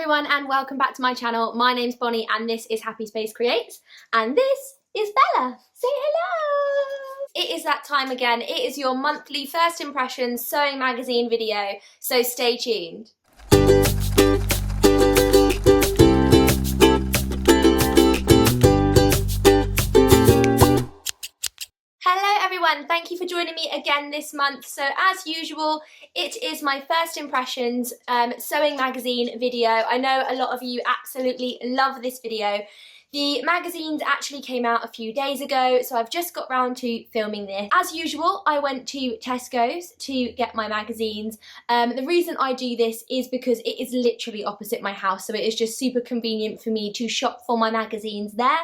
everyone and welcome back to my channel. My name's Bonnie and this is Happy Space Creates and this is Bella. Say hello! It is that time again. It is your monthly first impressions sewing magazine video, so stay tuned. Hello everyone, thank you for joining me again this month. So as usual, it is my first impressions sewing magazine video. I know a lot of you absolutely love this video. The magazines actually came out a few days ago, so I've just got round to filming this. As usual, I went to Tesco's to get my magazines. The reason I do this is because it is literally opposite my house, so it is just super convenient for me to shop for my magazines there.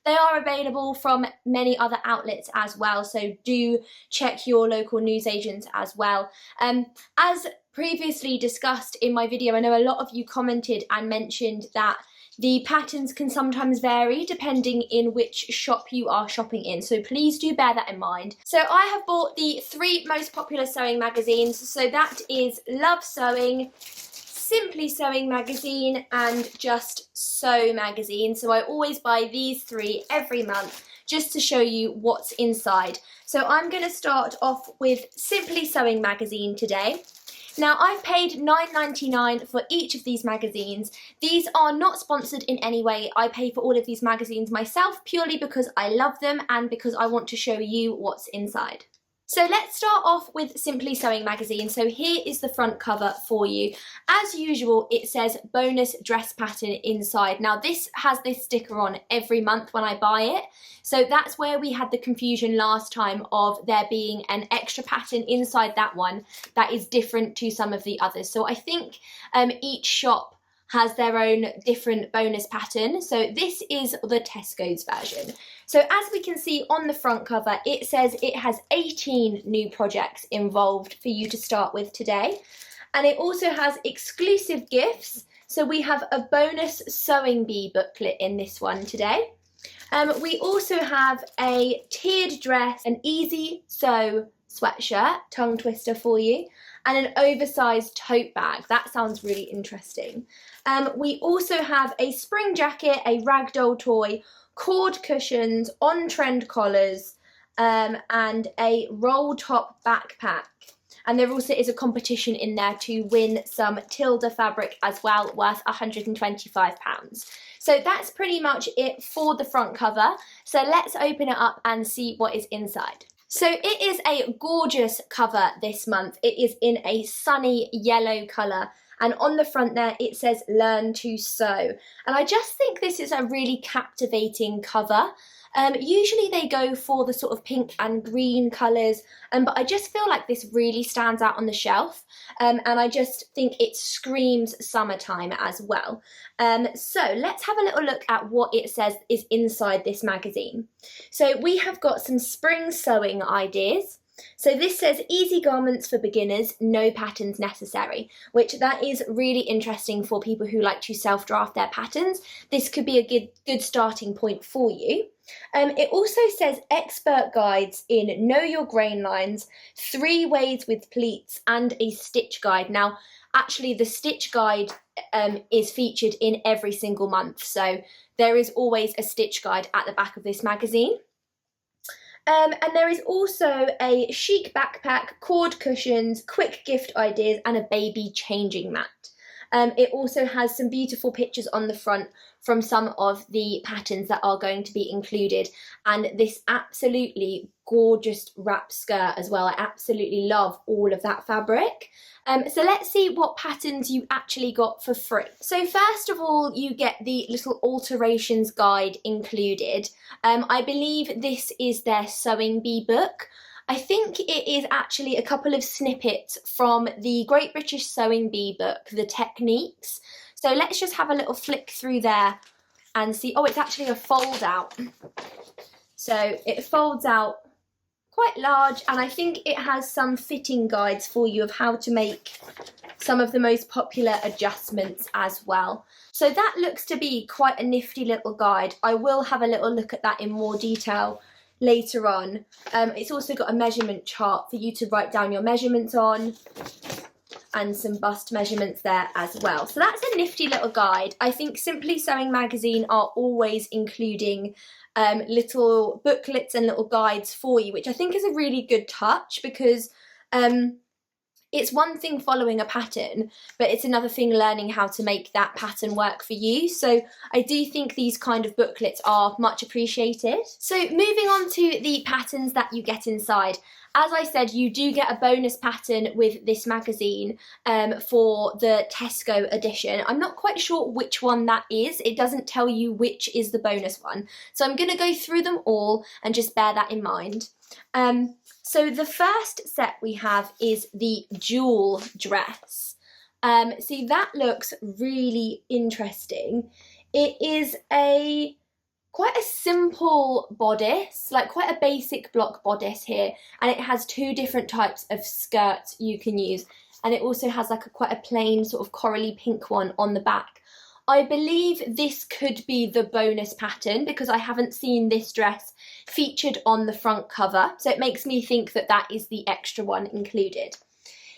They are available from many other outlets as well, so do check your local newsagents as well. As previously discussed in my video, I know a lot of you commented and mentioned that the patterns can sometimes vary depending in which shop you are shopping in, so please do bear that in mind. So I have bought the 3 most popular sewing magazines, so that is Love Sewing, Simply Sewing magazine and Just Sew magazine. So I always buy these 3 every month just to show you what's inside. So I'm going to start off with Simply Sewing magazine today. Now I've paid $9.99 for each of these magazines. These are not sponsored in any way. I pay for all of these magazines myself purely because I love them and because I want to show you what's inside. So let's start off with Simply Sewing magazine. So here is the front cover for you. As usual, it says bonus dress pattern inside. Now this has this sticker on every month when I buy it. So that's where we had the confusion last time of there being an extra pattern inside that one that is different to some of the others. So I think each shop has their own different bonus pattern. So this is the Tesco's version. So as we can see on the front cover, it says it has 18 new projects involved for you to start with today. And it also has exclusive gifts. So we have a bonus sewing bee booklet in this one today. We also have a tiered dress, an easy sew sweatshirt, tongue twister for you, and an oversized tote bag. That sounds really interesting. We also have a spring jacket, a ragdoll toy, cord cushions, on-trend collars, and a roll top backpack. And there also is a competition in there to win some Tilda fabric as well, worth £125. So that's pretty much it for the front cover. So let's open it up and see what is inside. So it is a gorgeous cover this month. It is in a sunny yellow colour. And on the front there, it says Learn to Sew. And I just think this is a really captivating cover. Usually they go for the sort of pink and green colours, but I just feel like this really stands out on the shelf. And I just think it screams summertime as well. So let's have a little look at what it says is inside this magazine. So we have got some spring sewing ideas. So this says easy garments for beginners, no patterns necessary, which that is really interesting for people who like to self-draft their patterns. This could be a good starting point for you. It also says expert guides in Know Your Grain Lines, 3 ways with pleats and a stitch guide. Now actually the stitch guide is featured in every single month, so there is always a stitch guide at the back of this magazine. And there is also a chic backpack, cord cushions, quick gift ideas and a baby changing mat. It also has some beautiful pictures on the front from some of the patterns that are going to be included, and this absolutely gorgeous wrap skirt as well. I absolutely love all of that fabric. So let's see what patterns you actually got for free. So first of all, you get the little alterations guide included. I believe this is their sewing bee book. I think it is actually a couple of snippets from the Great British Sewing Bee book, The Techniques. So let's just have a little flick through there and see. Oh, it's actually a fold out. So it folds out quite large, and I think it has some fitting guides for you of how to make some of the most popular adjustments as well. So that looks to be quite a nifty little guide. I will have a little look at that in more detail later on. It's also got a measurement chart for you to write down your measurements on. and some bust measurements there as well. So that's a nifty little guide. I think Simply Sewing magazine are always including little booklets and little guides for you, which I think is a really good touch, because it's one thing following a pattern, but it's another thing learning how to make that pattern work for you. So I do think these kind of booklets are much appreciated. So moving on to the patterns that you get inside. As I said, you do get a bonus pattern with this magazine for the Tesco edition. I'm not quite sure which one that is. It doesn't tell you which is the bonus one. So I'm going to go through them all and just bear that in mind. So the first set we have is the jewel dress. See, that looks really interesting. It is quite a simple bodice, like quite a basic block bodice here, and it has two different types of skirts you can use, and it also has like quite a plain sort of corally pink one on the back. I believe this could be the bonus pattern because I haven't seen this dress featured on the front cover, so it makes me think that that is the extra one included.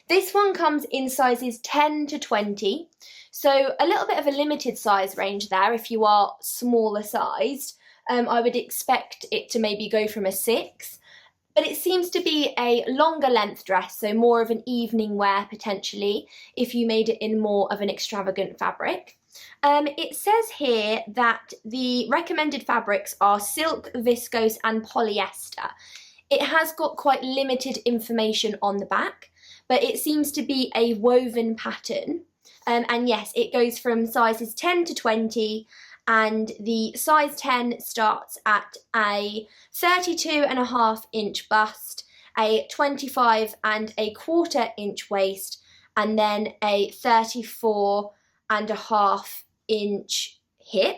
This one comes in sizes 10 to 20, so a little bit of a limited size range there if you are smaller sized. I would expect it to maybe go from a 6, but it seems to be a longer length dress, so more of an evening wear potentially if you made it in more of an extravagant fabric. It says here that the recommended fabrics are silk, viscose and polyester. It has got quite limited information on the back, but it seems to be a woven pattern. And yes, it goes from sizes 10 to 20, and the size 10 starts at a 32.5 inch bust, a 25.25 inch waist, and then a 34.5 inch hip.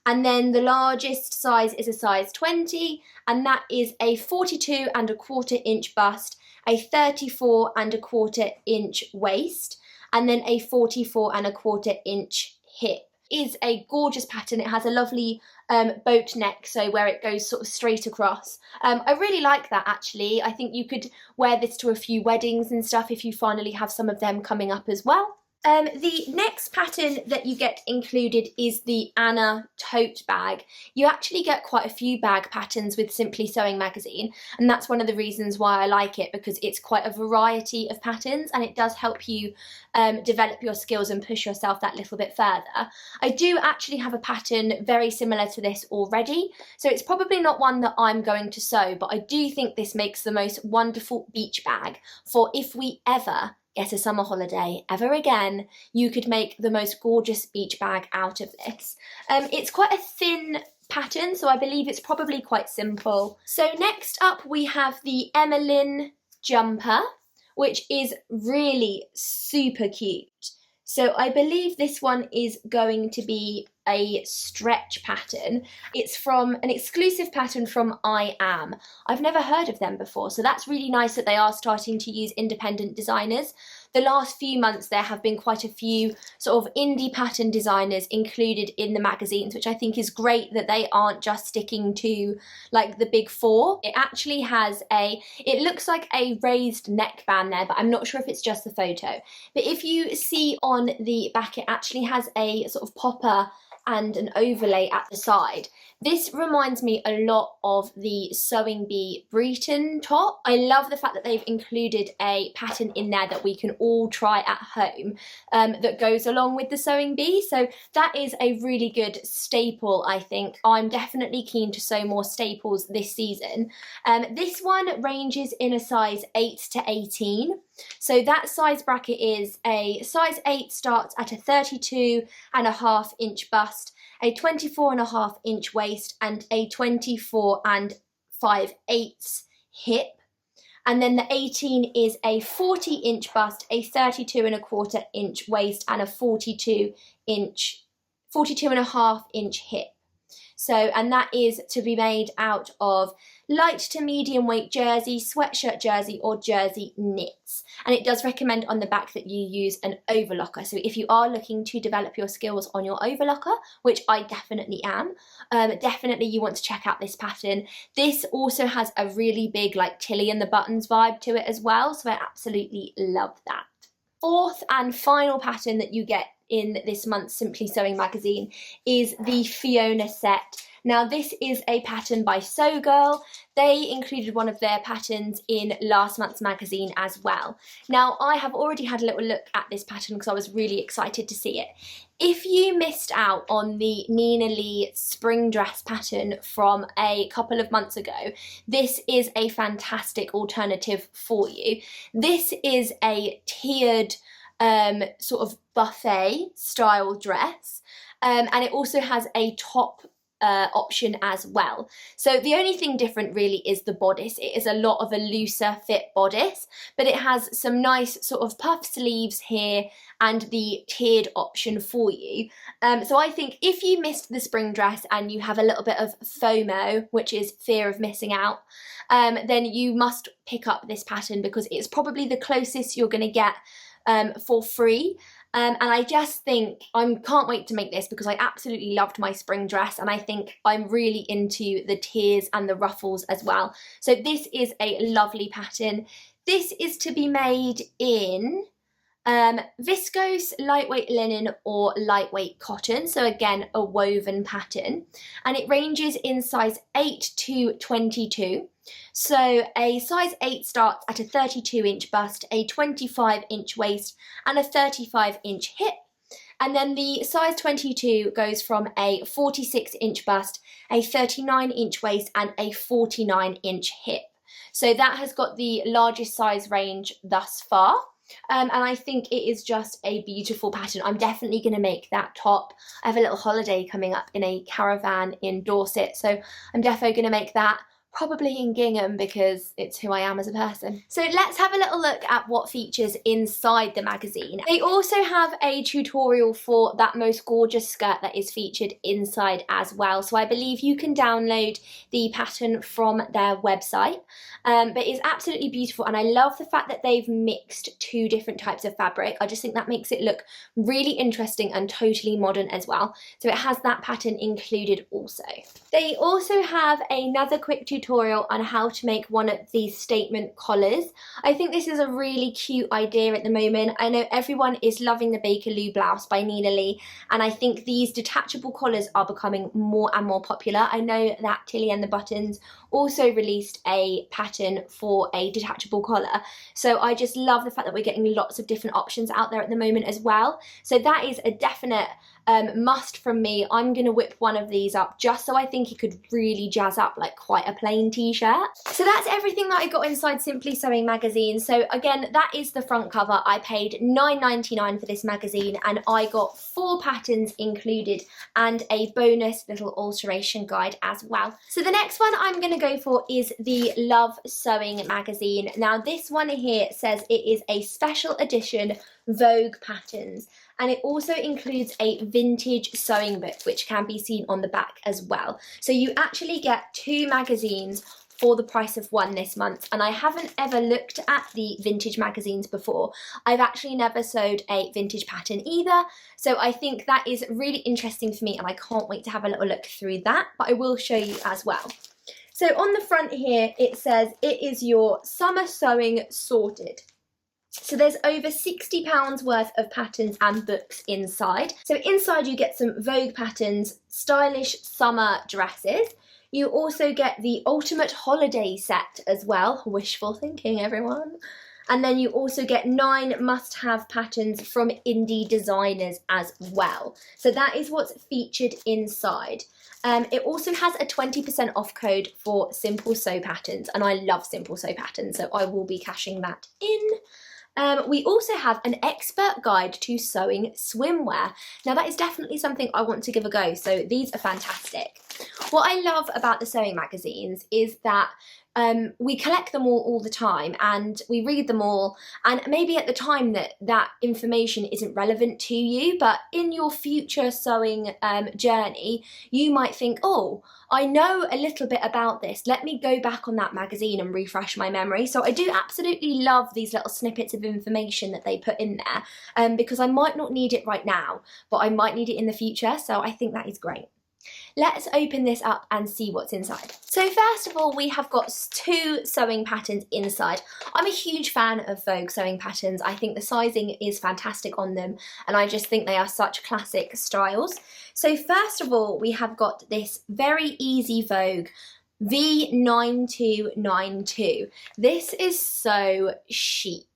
And then the largest size is a size 20, and that is a 42.25 inch bust, a 34.25 inch waist, and then a 44.25 inch hip. It is a gorgeous pattern. It has a lovely boat neck, so where it goes sort of straight across. I really like that actually. I think you could wear this to a few weddings and stuff if you finally have some of them coming up as well. The next pattern that you get included is the Anna tote bag. You actually get quite a few bag patterns with Simply Sewing magazine, and that's one of the reasons why I like it, because it's quite a variety of patterns and it does help you develop your skills and push yourself that little bit further. I do actually have a pattern very similar to this already, so it's probably not one that I'm going to sew, but I do think this makes the most wonderful beach bag for if we ever get a summer holiday ever again. You could make the most gorgeous beach bag out of this. It's quite a thin pattern, so I believe it's probably quite simple. So next up we have the Emeline Jumper, which is really super cute. So I believe this one is going to be a stretch pattern. It's from an exclusive pattern from I Am. I've never heard of them before, so that's really nice that they are starting to use independent designers. The last few months there have been quite a few sort of indie pattern designers included in the magazines, which I think is great that they aren't just sticking to like the big four. It actually has it looks like a raised neckband there, but I'm not sure if it's just the photo. But if you see on the back, it actually has a sort of popper and an overlay at the side. This reminds me a lot of the Sewing Bee Breton top. I love the fact that they've included a pattern in there that we can all try at home that goes along with the Sewing Bee. So that is a really good staple, I think. I'm definitely keen to sew more staples this season. This one ranges in a size 8 to 18. So that size bracket is a size 8 starts at a 32.5 inch bust, a 24.5 inch waist and a 24.5 hip. And then the 18 is a 40 inch bust, a 32.25 inch waist and a 42.5 inch hip. So, and that is to be made out of light to medium weight jersey, sweatshirt jersey or jersey knits. And it does recommend on the back that you use an overlocker. So if you are looking to develop your skills on your overlocker, which I definitely am, definitely you want to check out this pattern. This also has a really big like Tilly and the Buttons vibe to it as well. So I absolutely love that. fourth and final pattern that you get in this month's Simply Sewing magazine is the Fiona Set. Now this is a pattern by Sew Girl. They included one of their patterns in last month's magazine as well. Now I have already had a little look at this pattern because I was really excited to see it. If you missed out on the Nina Lee spring dress pattern from a couple of months ago, this is a fantastic alternative for you. This is a tiered sort of buffet style dress, and it also has a top option as well. So the only thing different really is the bodice. It is a lot of a looser fit bodice, but it has some nice sort of puff sleeves here and the tiered option for you. So I think if you missed the spring dress and you have a little bit of FOMO, which is fear of missing out, then you must pick up this pattern because it's probably the closest you're going to get for free. And I just think I can't wait to make this because I absolutely loved my spring dress, and I think I'm really into the tiers and the ruffles as well. So this is a lovely pattern. This is to be made in viscose, lightweight linen or lightweight cotton, so again a woven pattern, and it ranges in size 8 to 22. So a size 8 starts at a 32-inch bust, a 25-inch waist and a 35-inch hip, and then the size 22 goes from a 46-inch bust, a 39-inch waist and a 49-inch hip. So that has got the largest size range thus far. And I think it is just a beautiful pattern. I'm definitely going to make that top. I have a little holiday coming up in a caravan in Dorset, so I'm definitely going to make that. Probably in gingham because it's who I am as a person. So let's have a little look at what features inside the magazine. They also have a tutorial for that most gorgeous skirt that is featured inside as well. So I believe you can download the pattern from their website. But it's absolutely beautiful, and I love the fact that they've mixed two different types of fabric. I just think that makes it look really interesting and totally modern as well. So it has that pattern included also. They also have another quick tutorial on how to make one of these statement collars. I think this is a really cute idea at the moment. I know everyone is loving the Bakerloo blouse by Nina Lee, and I think these detachable collars are becoming more and more popular. I know that Tilly and the Buttons also released a pattern for a detachable collar, so I just love the fact that we're getting lots of different options out there at the moment as well. So that is a definite must from me. I'm gonna whip one of these up just so I think it could really jazz up like quite a plain t-shirt. So that's everything that I got inside Simply Sewing magazine. So again, that is the front cover. I paid $9.99 for this magazine, and I got 4 patterns included and a bonus little alteration guide as well. So the next one I'm gonna go for is the Love Sewing magazine. Now this one here says it is a special edition Vogue patterns, and it also includes a vintage sewing book which can be seen on the back as well. So you actually get 2 magazines for the price of 1 this month, and I haven't ever looked at the vintage magazines before. I've actually never sewed a vintage pattern either, so I think that is really interesting for me, and I can't wait to have a little look through that, but I will show you as well. So on the front here it says it is your summer sewing sorted. So there's over £60 worth of patterns and books inside. So inside you get some Vogue patterns, stylish summer dresses. You also get the ultimate holiday set as well. Wishful thinking, everyone. And then you also get 9 must-have patterns from indie designers as well. So that is what's featured inside. It also has a 20% off code for Simple Sew patterns, and I love Simple Sew patterns, so I will be cashing that in. We also have an expert guide to sewing swimwear. Now that is definitely something I want to give a go, so these are fantastic. What I love about the sewing magazines is that we collect them all the time, and we read them all, and maybe at the time that information isn't relevant to you, but in your future sewing journey you might think, oh, I know a little bit about this, let me go back on that magazine and refresh my memory. So I do absolutely love these little snippets of information that they put in there, because I might not need it right now, but I might need it in the future, so I think that is great. Let's open this up and see what's inside. So first of all, we have got 2 sewing patterns inside. I'm a huge fan of Vogue sewing patterns. I think the sizing is fantastic on them, and I just think they are such classic styles. So first of all, we have got this very easy Vogue V9292. This is so chic.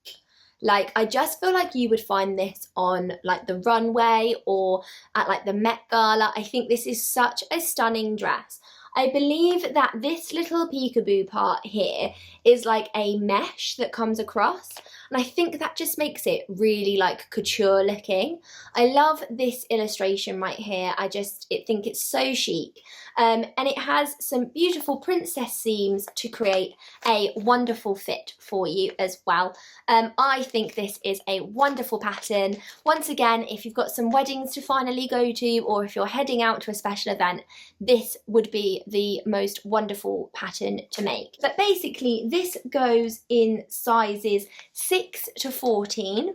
Like, I just feel like you would find this on like the runway or at like the Met Gala. I think this is such a stunning dress. I believe that this little peekaboo part here is like a mesh that comes across, and I think that just makes it really like couture looking. I love this illustration right here. I think it's so chic. And it has some beautiful princess seams to create a wonderful fit for you as well. I think this is a wonderful pattern. Once again, if you've got some weddings to finally go to, or if you're heading out to a special event, this would be the most wonderful pattern to make. But basically, this goes in sizes 6 to 14.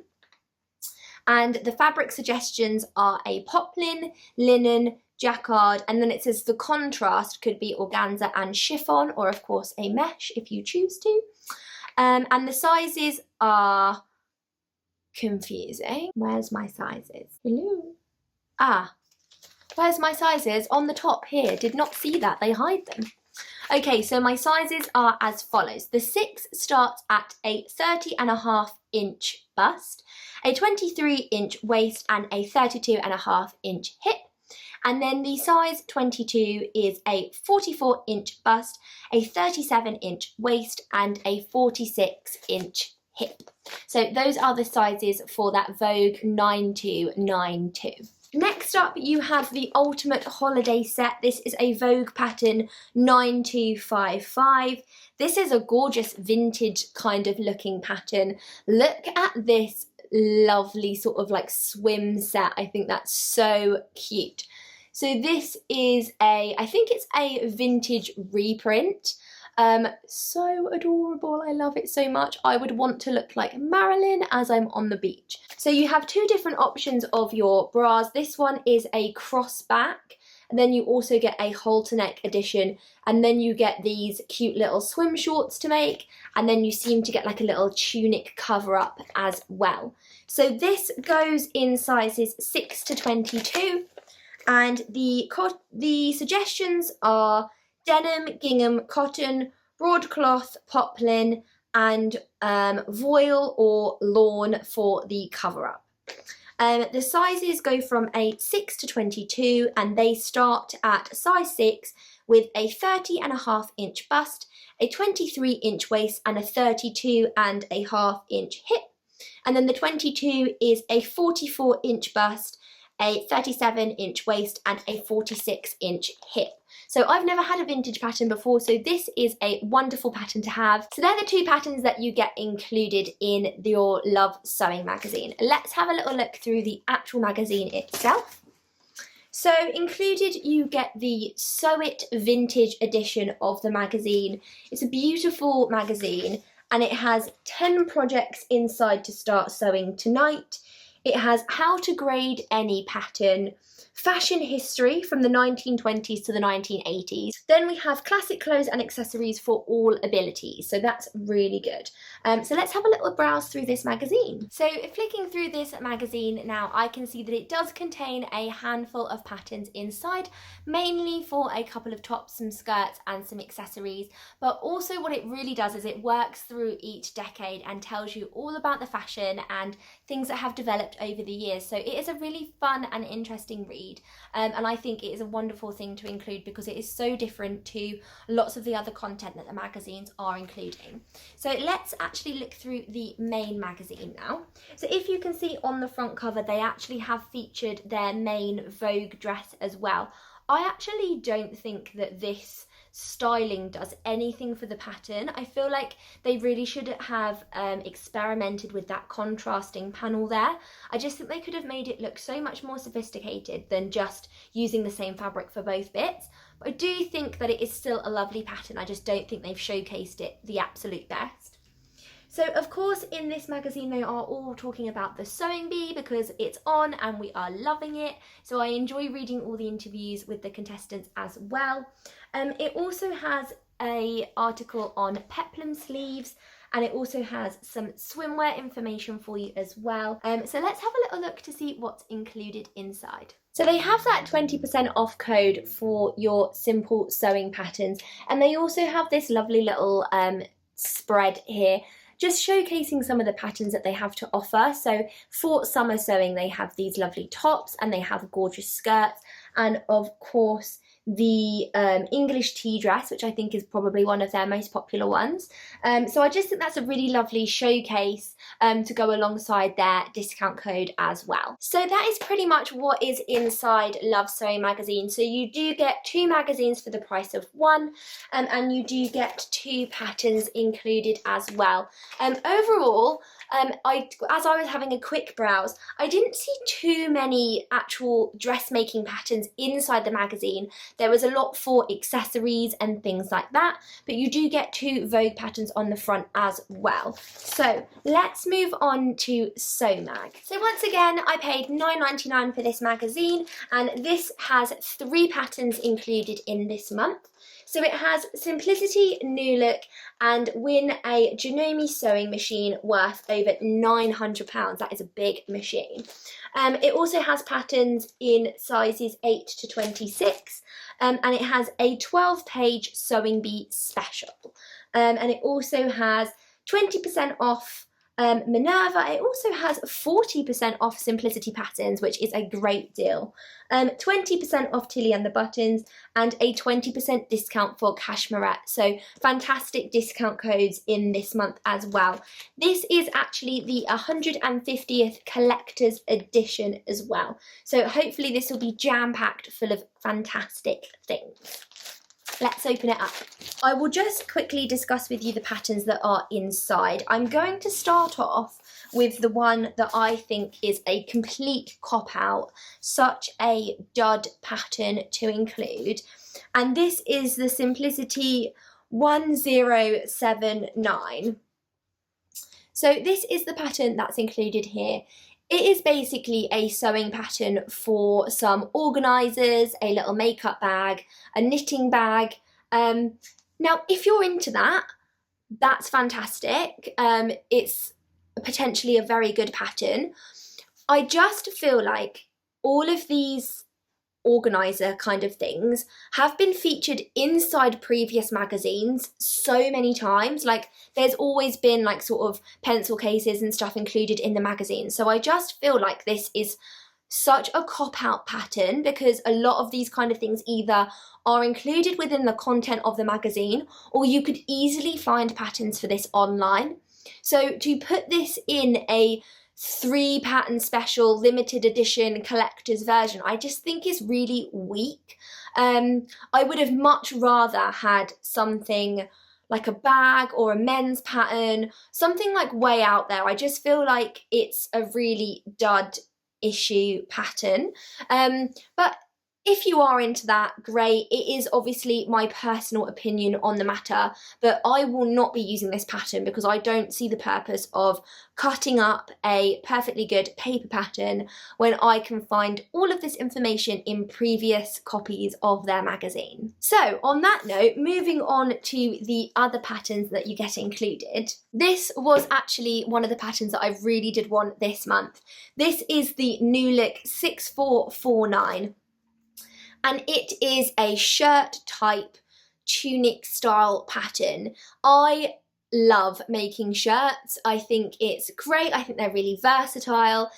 And the fabric suggestions are a poplin, linen, jacquard, and then it says the contrast could be organza and chiffon, or of course a mesh if you choose to. And the sizes are confusing. Where's my sizes? Hello? Ah, where's my sizes? On the top here. Did not see that, they hide them. Okay, so my sizes are as follows. The 6 starts at a 30.5-inch bust, a 23-inch waist, and a 32.5-inch hip. And then the size 22 is a 44-inch bust, a 37-inch waist, and a 46-inch hip. So those are the sizes for that Vogue 9292. Next up, you have the Ultimate Holiday Set. This is a Vogue pattern 9255. This is a gorgeous vintage kind of looking pattern. Look at this lovely sort of like swim set. I think that's so cute. So this is I think it's a vintage reprint. So adorable, I love it so much. I would want to look like Marilyn as I'm on the beach. So you have 2 different options of your bras. This one is a crossback, and then you also get a halter neck edition, and then you get these cute little swim shorts to make, and then you seem to get like a little tunic cover up as well. So this goes in sizes 6 to 22. And the suggestions are denim, gingham, cotton, broadcloth, poplin, and voile or lawn for the cover-up. The sizes go from a 6 to 22, and they start at size 6 with a 30.5-inch bust, a 23-inch waist, and a 32.5-inch hip. And then the 22 is a 44-inch bust, a 37-inch waist, and a 46-inch hip. So I've never had a vintage pattern before, so this is a wonderful pattern to have. So they're the 2 patterns that you get included in your Love Sewing magazine. Let's have a little look through the actual magazine itself. So included you get the Sew It Vintage edition of the magazine. It's a beautiful magazine, and it has 10 projects inside to start sewing tonight. It has how to grade any pattern, fashion history from the 1920s to the 1980s. Then we have classic clothes and accessories for all abilities, so that's really good. So let's have a little browse through this magazine. So flicking through this magazine now, I can see that it does contain a handful of patterns inside, mainly for a couple of tops, some skirts and some accessories, but also what it really does is it works through each decade and tells you all about the fashion and things that have developed over the years. So it is a really fun and interesting read, and I think it is a wonderful thing to include because it is so different to lots of the other content that the magazines are including. So let's actually look through the main magazine now. So if you can see on the front cover, they actually have featured their main Vogue dress as well. I actually don't think that this styling does anything for the pattern. I feel like they really should have experimented with that contrasting panel there. I just think they could have made it look so much more sophisticated than just using the same fabric for both bits. But I do think that it is still a lovely pattern. I just don't think they've showcased it the absolute best. So of course in this magazine they are all talking about the sewing bee because it's on and we are loving it. So I enjoy reading all the interviews with the contestants as well. It also has an article on peplum sleeves, and it also has some swimwear information for you as well. So let's have a little look to see what's included inside. So they have that 20% off code for your simple sewing patterns, and they also have this lovely little spread here just showcasing some of the patterns that they have to offer. So for summer sewing they have these lovely tops and they have gorgeous skirts, and of course the English tea dress, which I think is probably one of their most popular ones. So I just think that's a really lovely showcase to go alongside their discount code as well. So that is pretty much what is inside Love Sewing magazine. So you do get 2 magazines for the price of 1, and you do get 2 patterns included as well. Overall, as I was having a quick browse, I didn't see too many actual dressmaking patterns inside the magazine. There was a lot for accessories and things like that, but you do get 2 Vogue patterns on the front as well. So let's move on to Sew Mag. So once again, I paid $9.99 for this magazine, and this has 3 patterns included in this month. So it has Simplicity, New Look, and win a Janome sewing machine worth over £900. That is a big machine. It also has patterns in sizes 8 to 26, and it has a 12-page sewing bee special. And it also has 20% off Minerva. It also has 40% off Simplicity patterns, which is a great deal. 20% off Tilly and the Buttons, and a 20% discount for Cashmerette. So fantastic discount codes in this month as well. This is actually the 150th collector's edition as well. So hopefully this will be jam-packed full of fantastic things. Let's open it up. I will just quickly discuss with you the patterns that are inside. I'm going to start off with the one that I think is a complete cop-out, such a dud pattern to include. And this is the Simplicity 1079. So this is the pattern that's included here. It is basically a sewing pattern for some organisers, a little makeup bag, a knitting bag. Now, if you're into that, that's fantastic. It's potentially a very good pattern. I just feel like all of these organiser kind of things have been featured inside previous magazines so many times. Like there's always been like sort of pencil cases and stuff included in the magazine. So I just feel like this is such a cop-out pattern, because a lot of these kind of things either are included within the content of the magazine, or you could easily find patterns for this online. So to put this in a 3 pattern special limited edition collector's version, I just think is really weak. I would have much rather had something like a bag or a men's pattern, something like way out there. I just feel like it's a really dud issue pattern. But if you are into that, great. It is obviously my personal opinion on the matter, but I will not be using this pattern because I don't see the purpose of cutting up a perfectly good paper pattern when I can find all of this information in previous copies of their magazine. So on that note, moving on to the other patterns that you get included. This was actually one of the patterns that I really did want this month. This is the New Look 6449. And it is a shirt type tunic style pattern. I love making shirts. I think it's great. I think they're really versatile.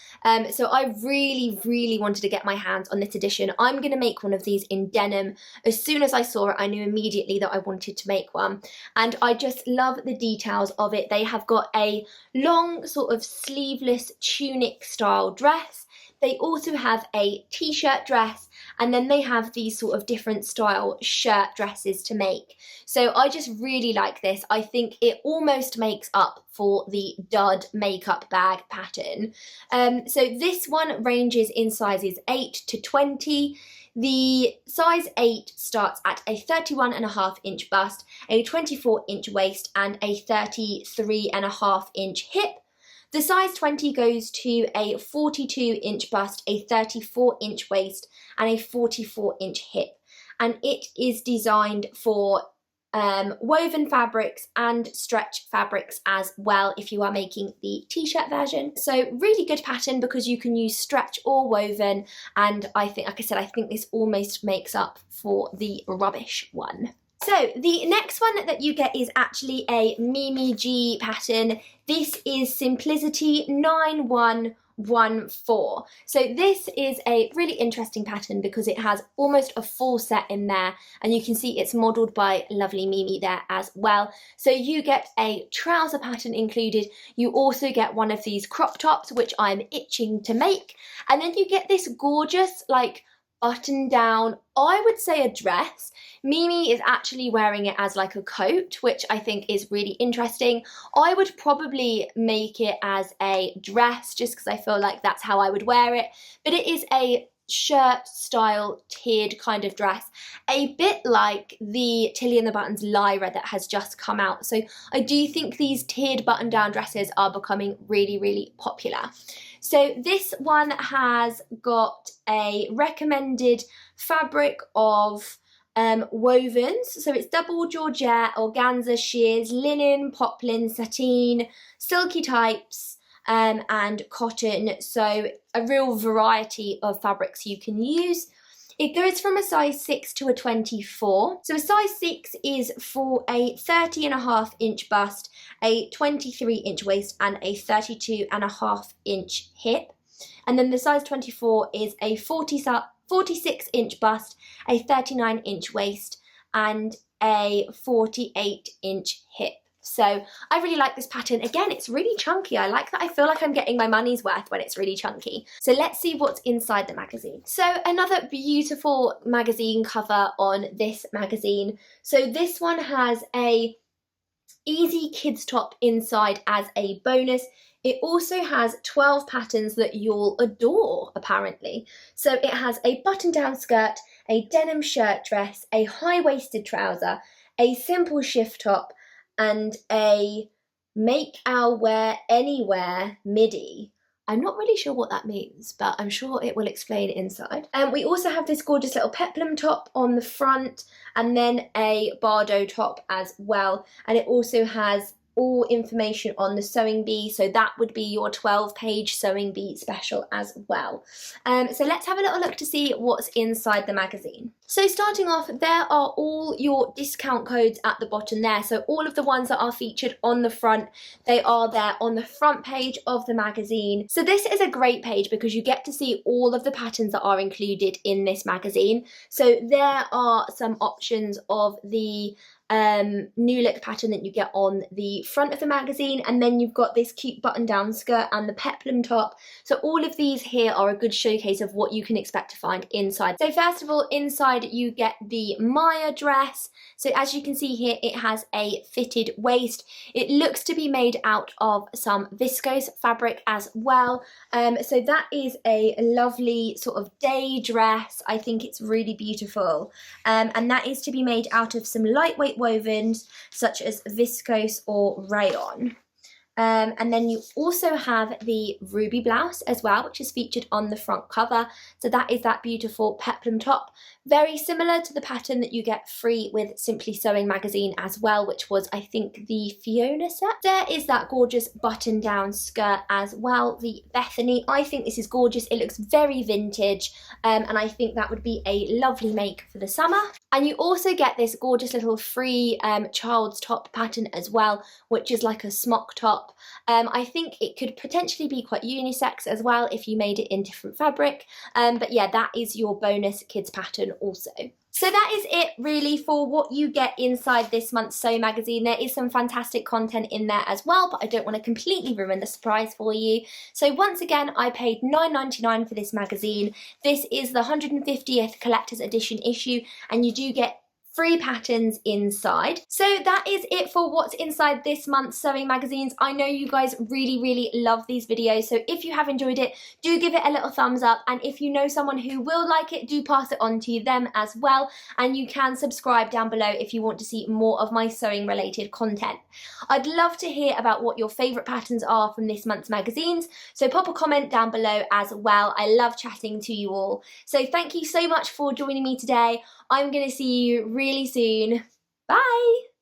So I really wanted to get my hands on this edition. I'm going to make one of these in denim. As soon as I saw it, I knew immediately that I wanted to make one. And I just love the details of it. They have got a long sort of sleeveless tunic style dress. They also have a t-shirt dress, and then they have these sort of different style shirt dresses to make. So I just really like this. I think it almost makes up for the dud makeup bag pattern. So this one ranges in sizes 8 to 20. The size 8 starts at a 31.5-inch bust, a 24-inch waist, and a 33.5-inch hip. The size 20 goes to a 42-inch bust, a 34-inch waist, and a 44-inch hip. And it is designed for woven fabrics and stretch fabrics as well if you are making the t-shirt version. So really good pattern because you can use stretch or woven, and I think, like I said, I think this almost makes up for the rubbish one. So the next one that you get is actually a Mimi G pattern. This is Simplicity 9114. So this is a really interesting pattern because it has almost a full set in there, and you can see it's modelled by lovely Mimi there as well. So you get a trouser pattern included. You also get one of these crop tops, which I'm itching to make, and then you get this gorgeous like button down, I would say a dress. Mimi is actually wearing it as like a coat, which I think is really interesting. I would probably make it as a dress just because I feel like that's how I would wear it, but it is a shirt style tiered kind of dress, a bit like the Tilly and the Buttons Lyra that has just come out. So I do think these tiered button down dresses are becoming really, really popular. So this one has got a recommended fabric of wovens. So it's double Georgette, organza, shears, linen, poplin, sateen, silky types, and cotton. So a real variety of fabrics you can use. It goes from a size 6 to a 24. So a size 6 is for a 30.5-inch bust, a 23-inch waist, and a 32.5-inch hip. And then the size 24 is a 46-inch bust, a 39-inch waist, and a 48-inch hip. So I really like this pattern. Again, it's really chunky. I like that. I feel like I'm getting my money's worth when it's really chunky. So let's see what's inside the magazine. So another beautiful magazine cover on this magazine. So this one has a easy kids top inside as a bonus. It also has 12 patterns that you'll adore, apparently. So it has a button-down skirt, a denim shirt dress, a high-waisted trouser, a simple shift top, and a make our wear anywhere midi. I'm not really sure what that means, but I'm sure it will explain inside. We also have this gorgeous little peplum top on the front, and then a Bardo top as well. And it also has all information on the sewing bee, so that would be your 12-page sewing bee special as well. So let's have a little look to see what's inside the magazine. So starting off, there are all your discount codes at the bottom there. So all of the ones that are featured on the front, they are there on the front page of the magazine. So this is a great page because you get to see all of the patterns that are included in this magazine. So there are some options of the new look pattern that you get on the front of the magazine, and then you've got this cute button down skirt and the peplum top. So all of these here are a good showcase of what you can expect to find inside. So first of all, inside you get the Maya dress. So as you can see here, it has a fitted waist. It looks to be made out of some viscose fabric as well. So that is a lovely sort of day dress. I think it's really beautiful. And that is to be made out of some lightweight wovens such as viscose or rayon. And then you also have the ruby blouse as well, which is featured on the front cover. So that is that beautiful peplum top, very similar to the pattern that you get free with Simply Sewing magazine as well, which was, I think, the Fiona Set. There is that gorgeous button down skirt as well, the Bethany. I think this is gorgeous. It looks very vintage, and I think that would be a lovely make for the summer. And you also get this gorgeous little free child's top pattern as well, which is like a smock top. top. I think it could potentially be quite unisex as well if you made it in different fabric, but yeah, that is your bonus kids pattern also. So that is it really for what you get inside this month's Sew magazine. There is some fantastic content in there as well, but I don't want to completely ruin the surprise for you. So once again, I paid $9.99 for this magazine. This is the 150th collector's edition issue, and you do get free patterns inside. So that is it for what's inside this month's sewing magazines. I know you guys really love these videos, so if you have enjoyed it, do give it a little thumbs up, and if you know someone who will like it, do pass it on to them as well, and you can subscribe down below if you want to see more of my sewing related content. I'd love to hear about what your favourite patterns are from this month's magazines, so pop a comment down below as well. I love chatting to you all. So thank you so much for joining me today. I'm going to see you really soon. Bye!